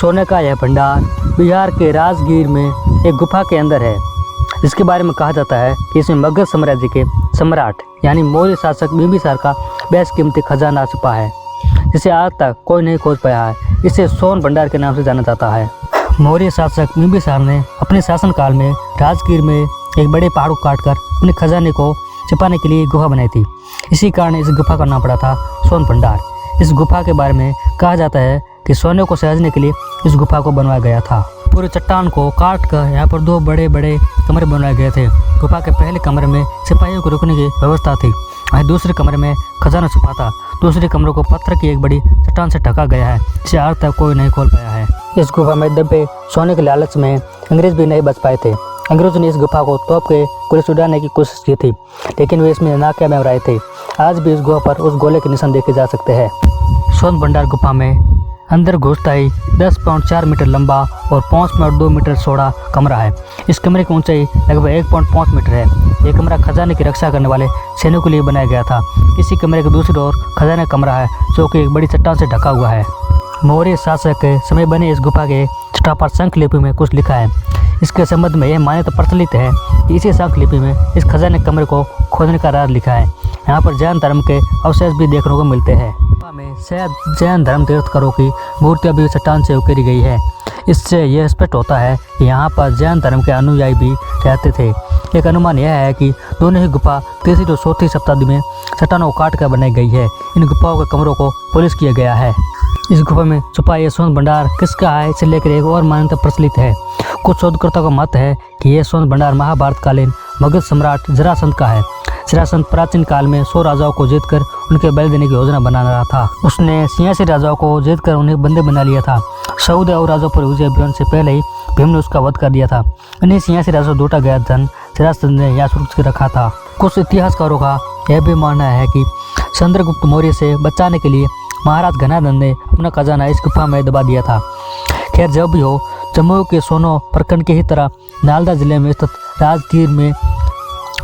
सोने का यह भंडार बिहार के राजगीर में एक गुफा के अंदर है। इसके बारे में कहा जाता है कि इसमें मगध साम्राज्य के सम्राट यानी मौर्य शासक बिंबिसार का बेशकीमती खजाना छुपा है, जिसे आज तक कोई नहीं खोज पाया है। इसे सोन भंडार के नाम से जाना जाता है। मौर्य शासक बिंबिसार ने अपने शासनकाल में राजगीर में एक बड़े पहाड़ को काटकर अपने खजाने को छिपाने के लिए गुफा बनाई थी। इसी कारण इस गुफा का नाम पड़ा था सोन भंडार। इस गुफा के बारे में कहा जाता है कि सोने को सहेजने के लिए इस गुफा को बनवाया गया था। पूरे चट्टान को काट कर यहाँ पर दो बड़े बड़े कमरे बनाए गए थे। गुफा के पहले कमरे में सिपाहियों को रुकने की व्यवस्था थी, वहीं दूसरे कमरे में खजाना छुपा था। दूसरे कमरे को पत्थर की एक बड़ी चट्टान से ढका गया है, जिसे आज तक कोई नहीं खोल पाया है। इस गुफा में दबे सोने के लालच में अंग्रेज भी नहीं बच पाए थे। अंग्रेजों ने इस गुफा को तोप के गोले उड़ाने की कोशिश की थी, लेकिन वे इसमें नाकामयाब रहे थे। आज भी इस गुफा पर उस गोले के निशान देखे जा सकते हैं। सोन भंडार गुफा में अंदर घुसता ही 10.4 मीटर लंबा और 5.2 मीटर चौड़ा कमरा है। इस कमरे की ऊंचाई लगभग 1.5 मीटर है। यह कमरा खजाने की रक्षा करने वाले सैनिकों के लिए बनाया गया था। इसी कमरे के दूसरी ओर खजाने का कमरा है, जो कि एक बड़ी चट्टान से ढका हुआ है। मौर्य शासक के समय बने इस गुफा के छठा पर शंख लिपि में कुछ लिखा है। इसके संबंध में यह मान्यता प्रचलित है कि इसी शंख लिपि में इस खजाने कमरे को खोदने का राज लिखा है। यहाँ पर जैन धर्म के अवशेष भी देखने को मिलते हैं। गुफा में शायद जैन धर्म तीर्थंकरों की मूर्तियां भी चट्टान से उकेरी गई है। इससे यह स्पष्ट होता है कि यहाँ पर जैन धर्म के अनुयायी भी रहते थे। एक अनुमान यह है कि दोनों ही गुफा 3वीं और 4वीं शताब्दी में चट्टानों को काट कर बनाई गई है। इन गुफाओं के कमरों को पॉलिश किया गया है। इस गुफा में छुपा यह सोन भंडार किसका है, इसे लेकर एक और मान्यता प्रचलित है। कुछ शोधकर्ताओं का मत है कि यह सोन भंडार महाभारत कालीन मगध सम्राट जरासंध का है। जरासंध प्राचीन काल में 100 राजाओं को जीतकर उनके बलि देने की योजना बना रहा था। उसने 86 राजाओं को जीतकर उन्हें बंदे बना लिया था। 14 और राजाओं पर विजय अभियान से पहले ही भीम ने उसका वध कर दिया था। इन्हीं 86 राजाओं लूटा गया धन जरासंध ने यहाँ सुरक्षित रखा था। कुछ इतिहासकारों का यह भी मानना है कि चंद्रगुप्त मौर्य से बचाने के लिए महाराज घनानंद ने अपना खजाना इस गुफा में दबा दिया था। खैर, जब भी हो, जम्मू के सोनो प्रखंड की ही तरह नालंदा जिले में स्थित राजगीर में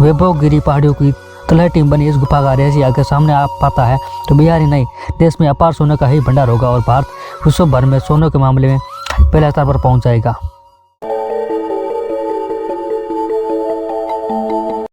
वैभवगिरी पहाड़ियों की तलहटी बनी इस गुफा का रहस्य आगे सामने आ पाता है तो बिहार ही नहीं, देश में अपार सोने का ही भंडार होगा और भारत विश्व भर में सोने के मामले में पहले स्थान पर पहुंच जाएगा।